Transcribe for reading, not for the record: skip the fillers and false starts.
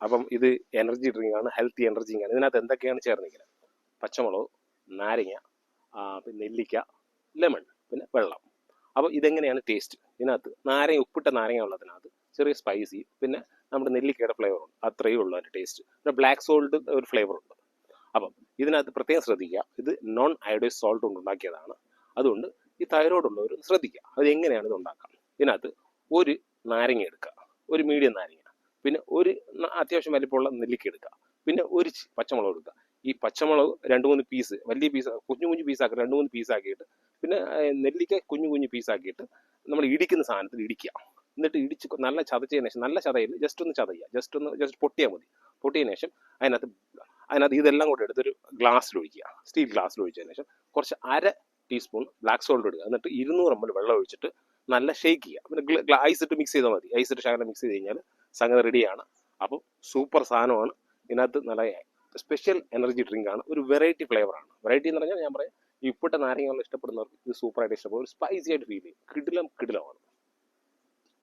അപ്പം ഇത് energy drink ആണ്, ഹെൽത്തി എനർജി ആണ്. ഇതിനകത്ത് എന്തൊക്കെയാണ് ചേർന്നിരിക്കുന്നത്? പച്ചമുളക്, നാരങ്ങ, പിന്നെ നെല്ലിക്ക, ലെമൺ, പിന്നെ വെള്ളം. അപ്പോൾ ഇതെങ്ങനെയാണ് ടേസ്റ്റ്? ഇതിനകത്ത് നാരങ്ങ, ഉപ്പിട്ട നാരങ്ങ ഉള്ളതിനകത്ത് ചെറിയ സ്പൈസി, പിന്നെ നമ്മുടെ നെല്ലിക്കയുടെ ഫ്ലേവറുണ്ട്, അത്രയേ ഉള്ളൂ അതിൻ്റെ ടേസ്റ്റ്. പിന്നെ ബ്ലാക്ക് സോൾട്ട് ഒരു ഫ്ലേവറുണ്ട്. അപ്പം ഇതിനകത്ത് പ്രത്യേകം ശ്രദ്ധിക്കുക, ഇത് നോൺ അയോഡൈസ് സോൾട്ട് കൊണ്ട് ഉണ്ടാക്കിയതാണ്. അതുകൊണ്ട് ഈ തൈറോയ്ഡ് ഉള്ളവർ ശ്രദ്ധിക്കുക അത് എങ്ങനെയാണ് ഇത് ഉണ്ടാക്കാം. ഇതിനകത്ത് ഒരു നാരങ്ങ എടുക്കുക, ഒരു മീഡിയം നാരങ്ങ, പിന്നെ ഒരു അത്യാവശ്യം വലിപ്പമുള്ള നെല്ലിക്ക എടുക്കുക, പിന്നെ ഒരു പച്ചമുളക് എടുക്കുക. ഈ പച്ചമുളക് 2-3 പീസ്, വലിയ പീസ് കുഞ്ഞു കുഞ്ഞു പീസാക്കി 2-3 പീസാക്കിയിട്ട്, പിന്നെ നെല്ലിക്ക കുഞ്ഞു കുഞ്ഞു പീസാക്കിയിട്ട് നമ്മൾ ഇടിക്കുന്ന സാധനത്തിൽ ഇടിക്കുക. എന്നിട്ട് ഇടിച്ച് നല്ല ചതച്ചതിന് ശേഷം, നല്ല ചതയിൽ ജസ്റ്റ് ഒന്ന് ചതയ്ക്കുക, ജസ്റ്റ് പൊട്ടിയാൽ മതി. പൊട്ടിയതിന് ശേഷം അതിനകത്ത് ഇതെല്ലാം കൂടെ എടുത്തൊരു ഗ്ലാസ്സിൽ ഒഴിക്കുക. സ്റ്റീൽ ഗ്ലാസ്സിൽ ഒഴിച്ചതിന് ശേഷം കുറച്ച് 1/2 ടീസ്പൂൺ ബ്ലാക്ക് സോൾട്ട് എടുക്കുക. എന്നിട്ട് 200 ml വെള്ളം ഒഴിച്ചിട്ട് നല്ല ഷേക്ക് ചെയ്യുക. പിന്നെ ഐസ് ഇട്ട് മിക്സ് ചെയ്താൽ മതി. ഐസ് ഇട്ട് ശകലം മിക്സ് ചെയ്ത് കഴിഞ്ഞാൽ സംഗതി റെഡിയാണ്. അപ്പം സൂപ്പർ സാധനമാണ്. ഇതിനകത്ത് നല്ല സ്പെഷ്യൽ എനർജി ഡ്രിങ്ക് ആണ്. ഒരു വെറൈറ്റി ഫ്ലേവറാണ്. വെറൈറ്റി എന്ന് പറഞ്ഞാൽ ഞാൻ പറയാം, ഈ ഉപ്പിട്ട നാരങ്ങ ഇഷ്ടപ്പെടുന്നവർക്ക് ഇത് സൂപ്പറായിട്ട് ഇഷ്ടപ്പെടും. ഒരു സ്പൈസി ആയിട്ട് ഫീൽ ചെയ്യും. കിടിലമാണ്.